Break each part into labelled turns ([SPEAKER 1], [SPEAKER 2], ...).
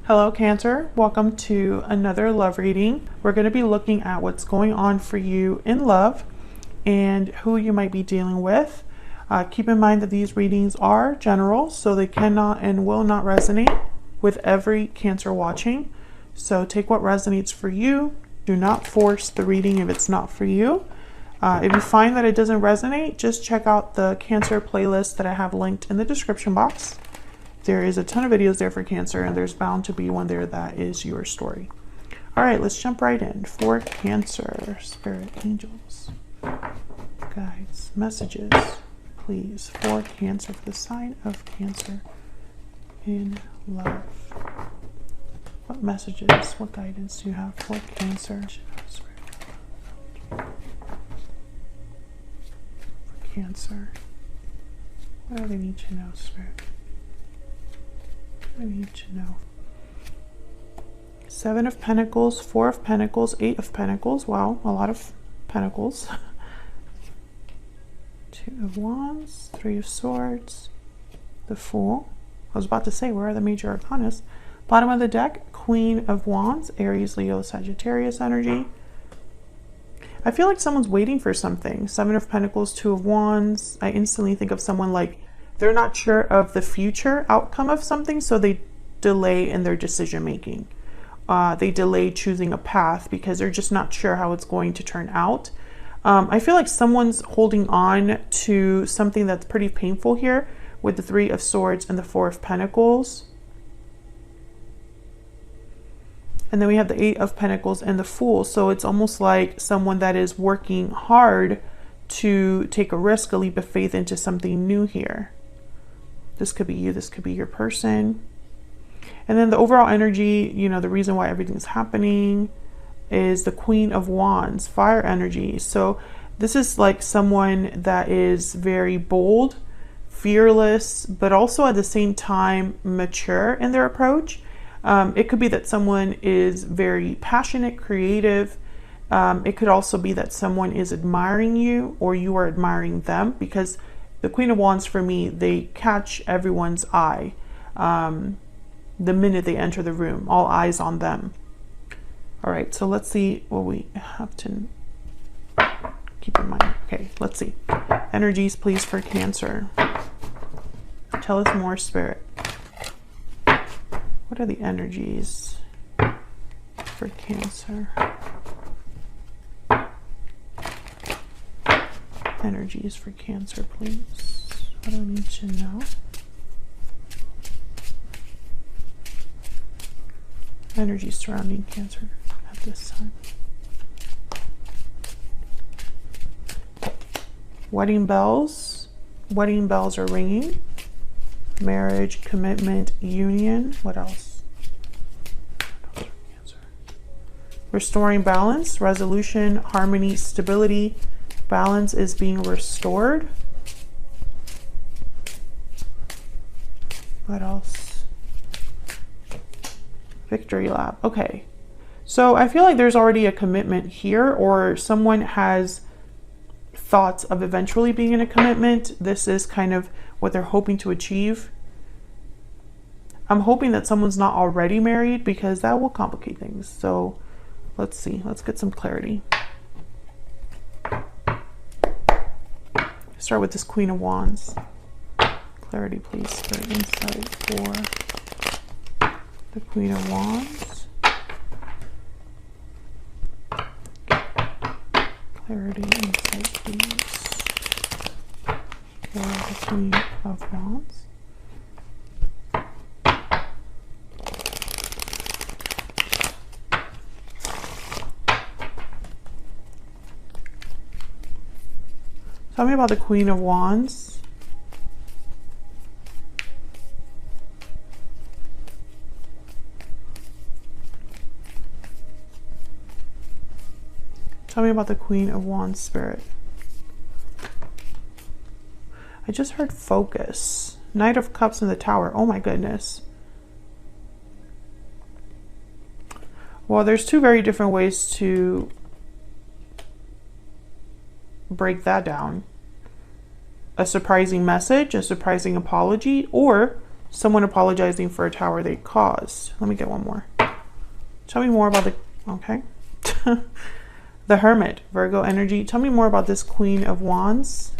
[SPEAKER 1] Hello Cancer, welcome to another love reading. We're going to be looking at what's going on for you in love and who you might be dealing with. Keep in mind that these readings are general, so they cannot and will not resonate with every Cancer watching. So take what resonates for you. Do not force the reading if it's not for you. If you find that it doesn't resonate, just check out the Cancer playlist that I have linked in the description box. There is a ton of videos there for Cancer, and there's bound to be one there that is your story. All right, let's jump right in. For Cancer, spirit, angels, guides, messages, please, for Cancer, for the sign of Cancer in love. What messages, what guidance do you have for Cancer? For Cancer, what do they need to know, Spirit? I need to know. Seven of Pentacles, Four of Pentacles, Eight of Pentacles. Wow, a lot of Pentacles. Two of Wands, Three of Swords, the Fool. I was about to say, where are the major arcanas? Bottom of the deck, Queen of Wands, Aries, Leo, Sagittarius energy. I feel like someone's waiting for something. Seven of Pentacles, Two of Wands. I instantly think of someone like they're not sure of the future outcome of something, so they delay in their decision making. They delay choosing a path because they're just not sure how it's going to turn out. I feel like someone's holding on to something that's pretty painful here with the Three of Swords and the Four of Pentacles. And then we have the Eight of Pentacles and the Fool. So it's almost like someone that is working hard to take a risk, a leap of faith into something new here. This could be you, this could be your person. And then the overall energy, you know, the reason why everything's happening is the Queen of Wands, fire energy. So this is like someone that is very bold, fearless, but also at the same time mature in their approach. It could be that someone is very passionate, creative. It could also be that someone is admiring you or you are admiring them, because the Queen of Wands, for me, they catch everyone's eye the minute they enter the room. All eyes on them. All right, so let's see what we have to keep in mind. Okay, let's see. Energies, please, for Cancer. Tell us more, Spirit. What are the energies for Cancer? Energies for Cancer, please. What do I need to know? Energies surrounding Cancer at this time. Wedding bells. Wedding bells are ringing. Marriage, commitment, union. What else? Cancer. Restoring balance, resolution, harmony, stability. Balance is being restored. What else? Victory lap. Okay. So I feel like there's already a commitment here, or someone has thoughts of eventually being in a commitment. This is kind of what they're hoping to achieve. I'm hoping that someone's not already married, because that will complicate things. So let's see. Let's get some clarity. Start with this Queen of Wands. Clarity, please, for insight for the Queen of Wands. Clarity, insight, please, for the Queen of Wands. Tell me about the Queen of Wands. Tell me about the Queen of Wands, Spirit. I just heard focus. Knight of Cups in the Tower. Oh my goodness. Well, there's two very different ways to break that down. A surprising message, a surprising apology, or Someone apologizing for a tower they caused. Let me get one more. Tell me more about the, okay. The Hermit, Virgo energy. Tell me more about this Queen of Wands.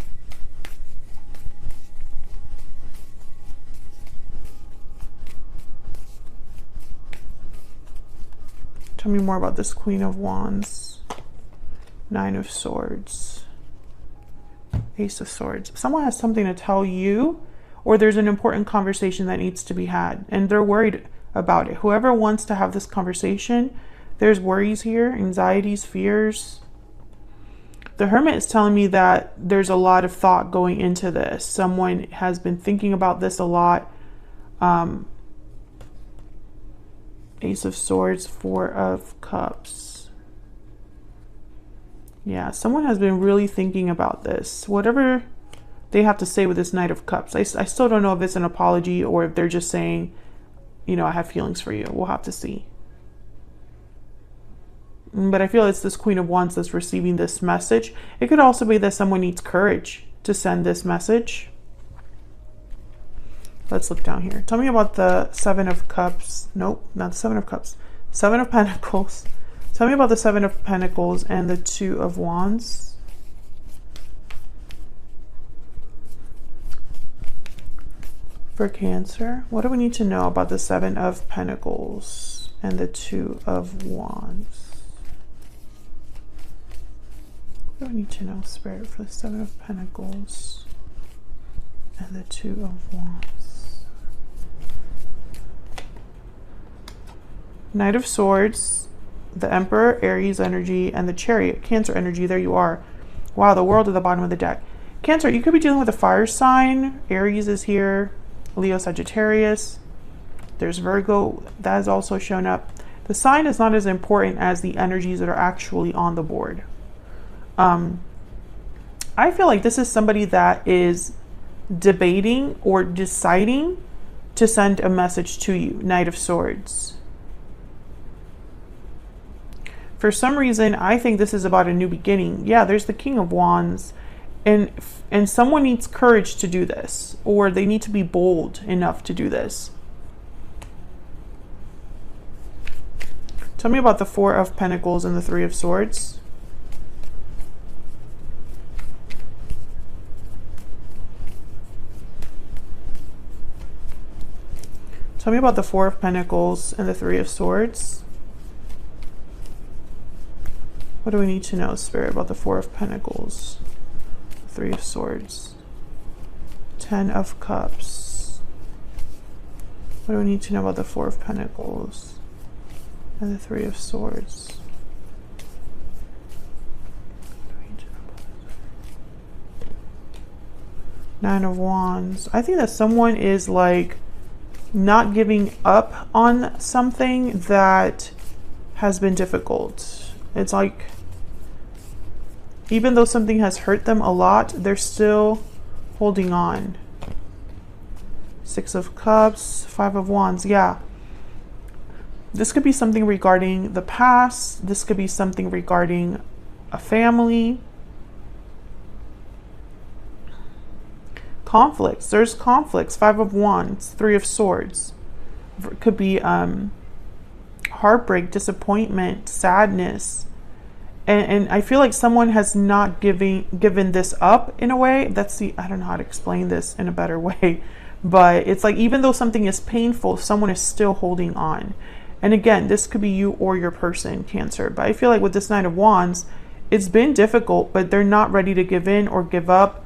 [SPEAKER 1] Tell me more about this Queen of Wands. Nine of Swords. Ace of Swords. Someone has something to tell you, or there's an important conversation that needs to be had, and they're worried about it. Whoever wants to have this conversation, there's worries here, anxieties, fears. The Hermit is telling me that there's a lot of thought going into this. Someone has been thinking about this a lot. Ace of Swords, Four of Cups. Yeah, someone has been really thinking about this. Whatever they have to say with this Knight of Cups. I still don't know if it's an apology or if they're just saying, you know, I have feelings for you. We'll have to see. But I feel it's this Queen of Wands that's receiving this message. It could also be that someone needs courage to send this message. Let's look down here. Tell me about the Seven of Cups. Nope, not the Seven of Cups. Seven of Pentacles. Tell me about the Seven of Pentacles and the Two of Wands. For Cancer, what do we need to know about the Seven of Pentacles and the Two of Wands? What do we need to know, Spirit, for the Seven of Pentacles and the Two of Wands? Knight of Swords, the Emperor, Aries energy, and the Chariot, Cancer energy. There you are. Wow, the World at the bottom of the deck. Cancer, you could be dealing with a fire sign. Aries is here. Leo, Sagittarius. There's Virgo. That has also shown up. The sign is not as important as the energies that are actually on the board. I feel like this is somebody that is debating or deciding to send a message to you. Knight of Swords. For some reason, I think this is about a new beginning. Yeah, there's the King of Wands, and someone needs courage to do this, or they need to be bold enough to do this. Tell me about the Four of Pentacles and the Three of Swords. Tell me about the Four of Pentacles and the Three of Swords. What do we need to know, Spirit, about the Four of Pentacles, Three of Swords, Ten of Cups? What do we need to know about the Four of Pentacles and the Three of Swords? Nine of Wands. I think that someone is like not giving up on something that has been difficult. It's like, even though something has hurt them a lot, they're still holding on. Six of Cups, Five of Wands. Yeah. This could be something regarding the past. This could be something regarding a family. Conflicts. There's conflicts. Five of Wands, Three of Swords. Could be heartbreak, disappointment, sadness. And I feel like someone has not given this up in a way. I don't know how to explain this in a better way, but it's like, even though something is painful, someone is still holding on. And again, this could be you or your person, Cancer. But I feel like with this Knight of Wands, it's been difficult, but they're not ready to give in or give up.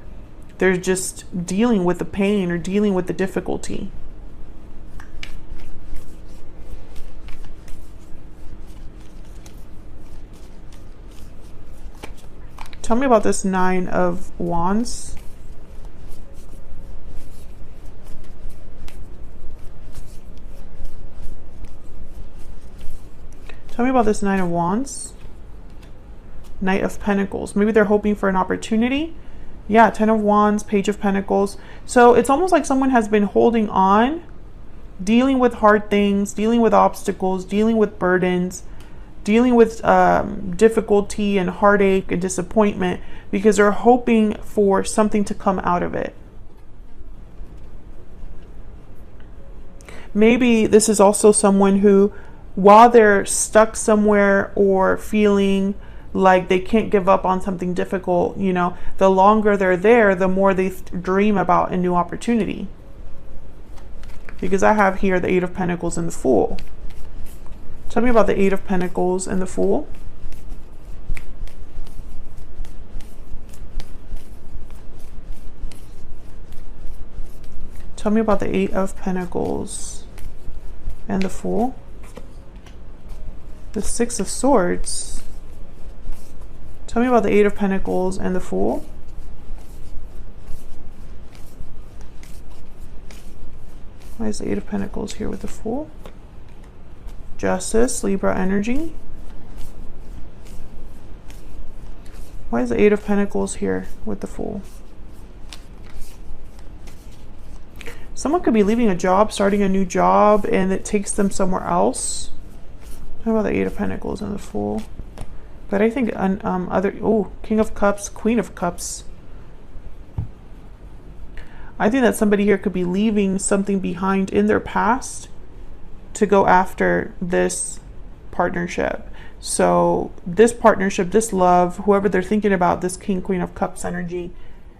[SPEAKER 1] They're just dealing with the pain or dealing with the difficulty. Tell me about this Nine of Wands. Tell me about this Nine of Wands. Knight of Pentacles. Maybe they're hoping for an opportunity. Yeah, Ten of Wands, Page of Pentacles. So it's almost like someone has been holding on, dealing with hard things, dealing with obstacles, dealing with burdens, dealing with difficulty and heartache and disappointment, because they're hoping for something to come out of it. maybe this is also someone who, while they're stuck somewhere or feeling like they can't give up on something difficult, you know, the longer they're there, the more they dream about a new opportunity. Because I have here the Eight of Pentacles and the Fool. Tell me about the Eight of Pentacles and the Fool. Tell me about the Eight of Pentacles and the Fool. The Six of Swords. Tell me about the Eight of Pentacles and the Fool. Why is the Eight of Pentacles here with the Fool? Justice, Libra energy. Why is the Eight of Pentacles here with the Fool? Someone could be leaving a job, starting a new job, and it takes them somewhere else. How about the Eight of Pentacles and the Fool? But I think King of Cups, Queen of Cups. I think that somebody here could be leaving something behind in their past to go after this partnership. So this partnership, this love, whoever they're thinking about, this King, Queen of Cups energy,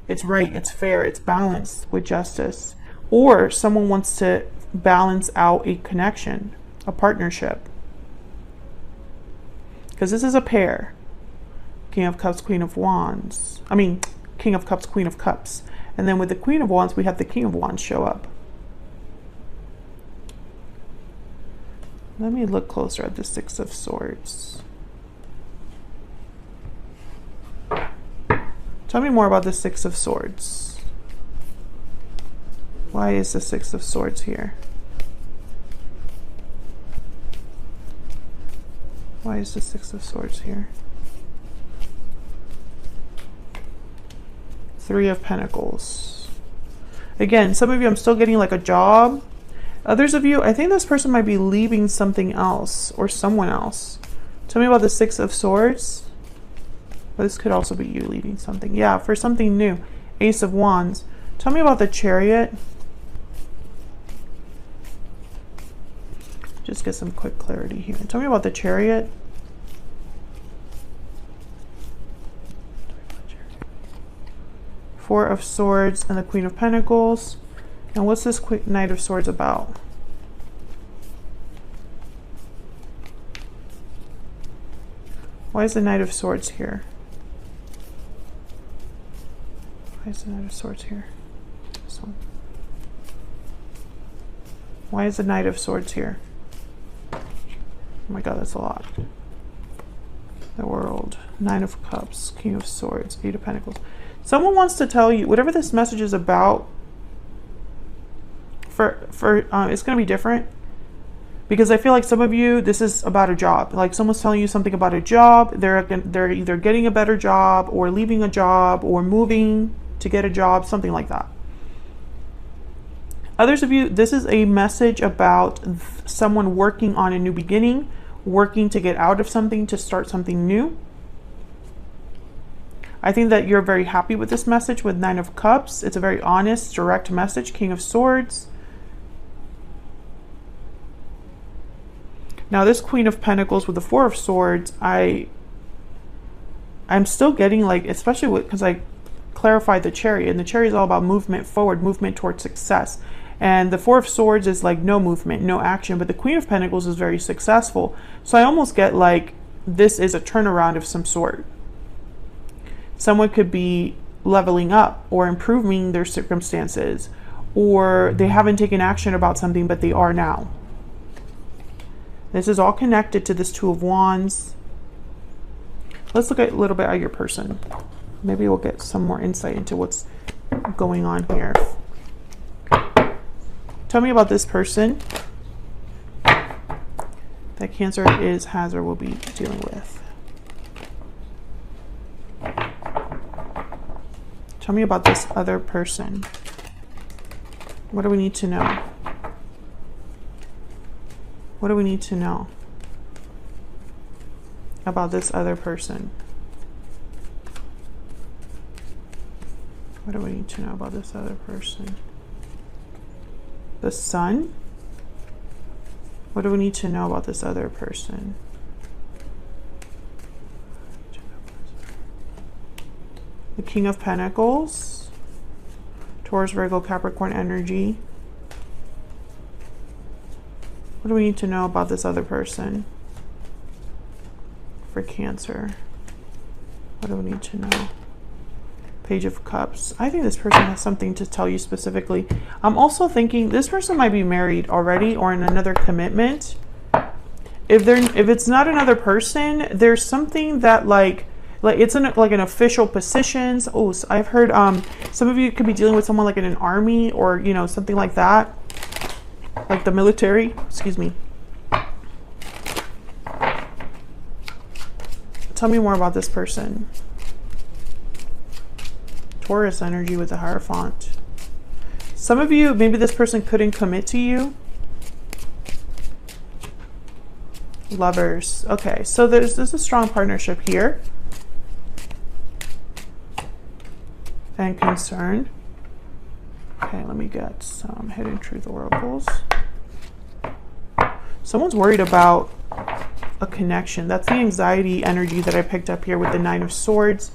[SPEAKER 1] it's right, it's fair, it's balanced with justice. Or someone wants to balance out a connection, a partnership. Because this is a pair. King of Cups, Queen of Wands. I mean, King of Cups, Queen of Cups. And then with the Queen of Wands, we have the King of Wands show up. Let me look closer at the Six of Swords. Tell me more about the Six of Swords. Why is the Six of Swords here? Why is the Six of Swords here? Three of Pentacles. Again, some of you, I'm still getting like a job. Others of you, I think this person might be leaving something else or someone else. Tell me about the Six of Swords. Well, this could also be you leaving something. Yeah, for something new. Ace of Wands. Tell me about the Chariot. Just get some quick clarity here. Tell me about the Chariot. Four of Swords and the Queen of Pentacles. And what's this Knight of Swords about? Why is the Knight of Swords here? Why is the Knight of Swords here? This one. Why is the Knight of Swords here? Oh my God, that's a lot. The World. Nine of Cups. King of Swords. Eight of Pentacles. Someone wants to tell you, whatever this message is about, it's going to be different. Because I feel like some of you, this is about a job. Like someone's telling you something about a job. They're either getting a better job or leaving a job or moving to get a job, something like that. Others of you, this is a message about someone working on a new beginning, working to get out of something, to start something new. I think that you're very happy with this message with Nine of Cups. It's a very honest, direct message. King of Swords. Now this Queen of Pentacles with the Four of Swords, I'm still getting like, especially because I clarified the Chariot, and the Chariot is all about movement forward, movement towards success. And the Four of Swords is like no movement, no action, but the Queen of Pentacles is very successful. So I almost get like this is a turnaround of some sort. Someone could be leveling up or improving their circumstances, or they haven't taken action about something, but they are now. This is all connected to this Two of Wands. Let's look at a little bit at your person. Maybe we'll get some more insight into what's going on here. Tell me about this person that Cancer has or will be dealing with. Tell me about this other person. What do we need to know? What do we need to know about this other person? What do we need to know about this other person? The Sun. What do we need to know about this other person? The King of Pentacles, Taurus, Virgo, Capricorn energy. What do we need to know about this other person for Cancer? What do we need to know? Page of Cups. I think this person has something to tell you specifically. I'm also thinking this person might be married already or in another commitment. If it's not another person, there's something that like it's like an official positions. Oh, so I've heard some of you could be dealing with someone like in an army or, you know, something like that. Like the military, excuse me. Tell me more about this person. Taurus energy with the Hierophant. Some of you, maybe this person couldn't commit to you. Lovers. Okay, so there's a strong partnership here. And concern. Okay, let me get some hidden truth oracles. Someone's worried about a connection. That's the anxiety energy that I picked up here with the Nine of Swords.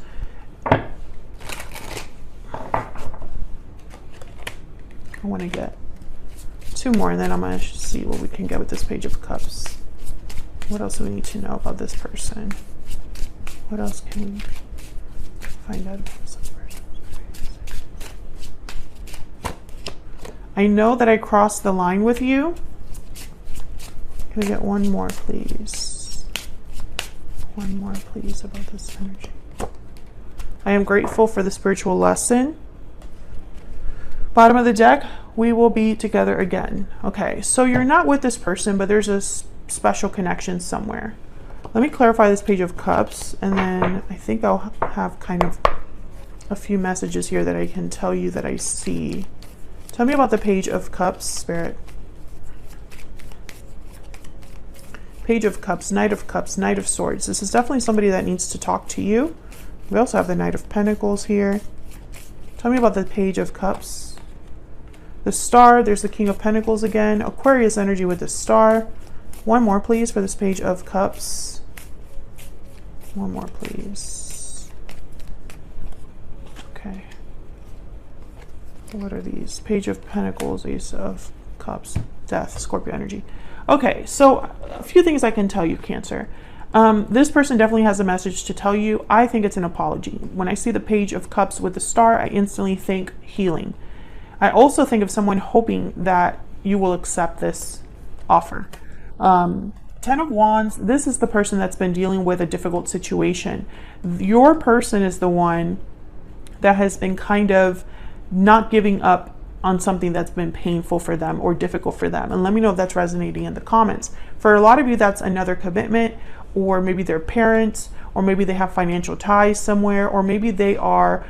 [SPEAKER 1] I want to get 2 more and then I'm going to see what we can get with this Page of Cups. What else do we need to know about this person? What else can we find out about this person? I know that I crossed the line with you. Can we get 1 more, please? 1 more, please, about this energy. I am grateful for the spiritual lesson. Bottom of the deck, we will be together again. Okay, so you're not with this person, but there's a special connection somewhere. Let me clarify this Page of Cups, and then I think I'll have kind of a few messages here that I can tell you that I see. Tell me about the Page of Cups, Spirit. Page of Cups, Knight of Cups, Knight of Swords. This is definitely somebody that needs to talk to you. We also have the Knight of Pentacles here. Tell me about the Page of Cups. The Star, there's the King of Pentacles again. Aquarius energy with the Star. 1 more, please, for this Page of Cups. 1 more, please. Okay. What are these? Page of Pentacles, Ace of Cups, Death, Scorpio energy. Okay, so a few things I can tell you, Cancer. This person definitely has a message to tell you. I think it's an apology. When I see the Page of Cups with the Star, I instantly think healing. I also think of someone hoping that you will accept this offer. 10 of Wands, this is the person that's been dealing with a difficult situation. Your person is the one that has been kind of not giving up on something that's been painful for them or difficult for them. And let me know if that's resonating in the comments. For a lot of you, that's another commitment, or maybe their parents, or maybe they have financial ties somewhere, or maybe they are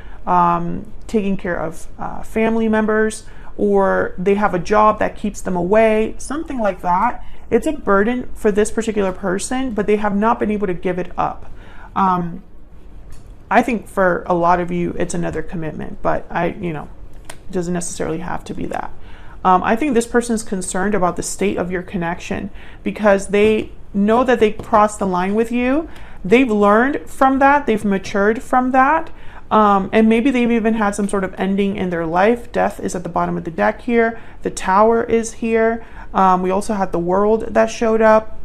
[SPEAKER 1] taking care of family members, or they have a job that keeps them away, something like that. It's a burden for this particular person, but they have not been able to give it up. I think for a lot of you, it's another commitment, but it doesn't necessarily have to be that. I think this person is concerned about the state of your connection because they know that they crossed the line with you. They've learned from that. They've matured from that. And maybe they've even had some sort of ending in their life. Death is at the bottom of the deck here. The Tower is here. We also had the World that showed up.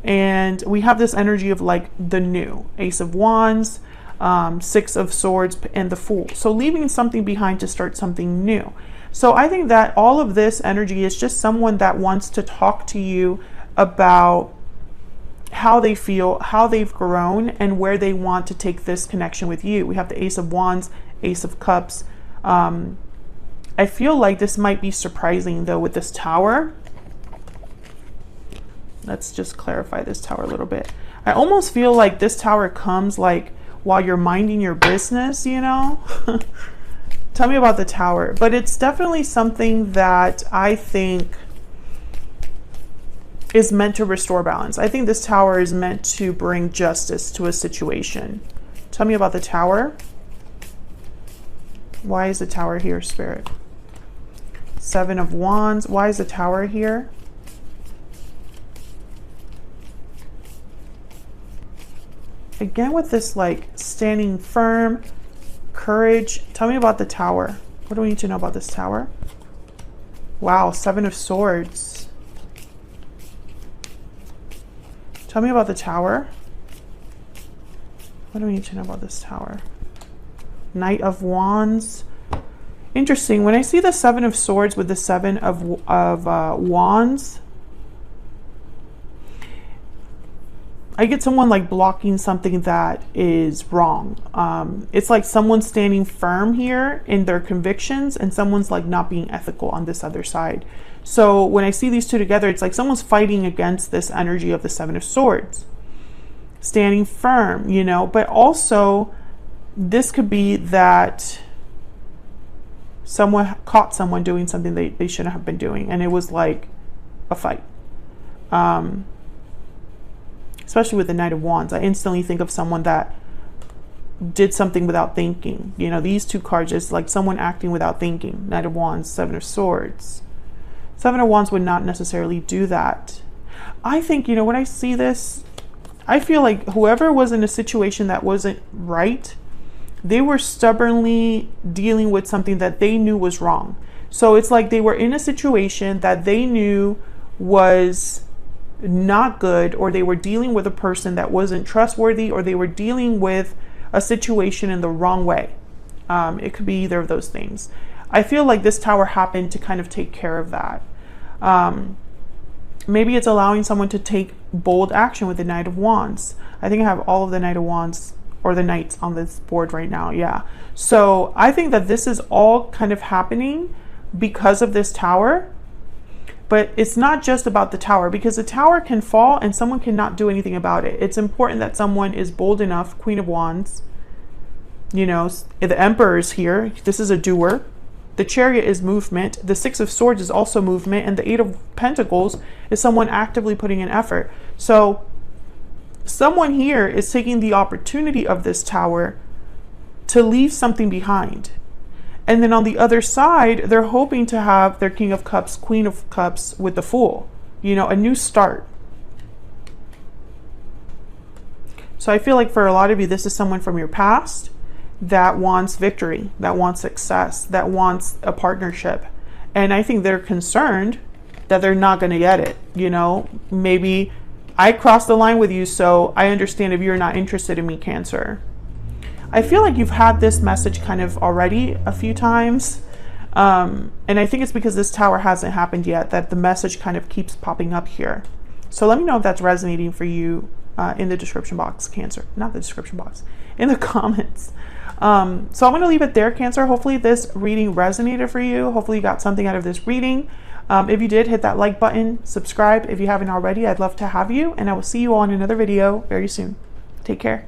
[SPEAKER 1] And we have this energy of like the new. Ace of Wands, 6 of Swords, and the Fool. So leaving something behind to start something new. So I think that all of this energy is just someone that wants to talk to you about how they feel, how they've grown, and where they want to take this connection with you. We have the Ace of Wands, Ace of Cups. I feel like this might be surprising though with this Tower. Let's just clarify this Tower a little bit. I almost feel like this Tower comes like while you're minding your business, you know? Tell me about the Tower. But it's definitely something that I think is meant to restore balance. I think this Tower is meant to bring justice to a situation. Tell me about the Tower. Why is the Tower here, Spirit? 7 of Wands. Why is the Tower here? again with this like standing firm, courage. Tell me about the Tower. What do we need to know about this Tower? Wow, Seven of Swords. Tell me about the Tower. What do we need to know about this Tower? Knight of Wands. Interesting. When I see the Seven of Swords with the Seven of Wands, I get someone like blocking something that is wrong. It's like someone's standing firm here in their convictions and someone's like not being ethical on this other side. So when I see these two together, it's like someone's fighting against this energy of the Seven of Swords. Standing firm, you know, but also this could be that someone caught someone doing something they shouldn't have been doing. And it was like a fight. Especially with the Knight of Wands, I instantly think of someone that did something without thinking. You know, these two cards is like someone acting without thinking. Knight of Wands, Seven of Swords. Seven of Wands would not necessarily do that. I think, you know, when I see this, I feel like whoever was in a situation that wasn't right, they were stubbornly dealing with something that they knew was wrong. So it's like they were in a situation that they knew was not good, or they were dealing with a person that wasn't trustworthy, or they were dealing with a situation in the wrong way. It could be either of those things. I feel like this Tower happened to kind of take care of that. Maybe it's allowing someone to take bold action with the Knight of Wands. I think I have all of the Knight of Wands or the Knights on this board right now. Yeah. So I think that this is all kind of happening because of this Tower. But it's not just about the Tower, because the Tower can fall and someone cannot do anything about it. It's important that someone is bold enough. Queen of Wands, you know, the Emperor is here. This is a doer. The Chariot is movement. The Six of Swords is also movement. And the Eight of Pentacles is someone actively putting in effort. So someone here is taking the opportunity of this Tower to leave something behind. And then on the other side, they're hoping to have their King of Cups, Queen of Cups with the Fool. You know, a new start. So I feel like for a lot of you, this is someone from your past that wants victory, that wants success, that wants a partnership. And I think they're concerned that they're not going to get it. You know, maybe I crossed the line with you, so I understand if you're not interested in me, Cancer. I feel like you've had this message kind of already a few times. And I think it's because this Tower hasn't happened yet that the message kind of keeps popping up here. So let me know if that's resonating for you in the description box, Cancer. Not the description box, in the comments. So I'm going to leave it there, Cancer. Hopefully this reading resonated for you. Hopefully you got something out of this reading. If you did, hit that like button, subscribe if you haven't already. I'd love to have you, and I will see you all in another video very soon. Take care.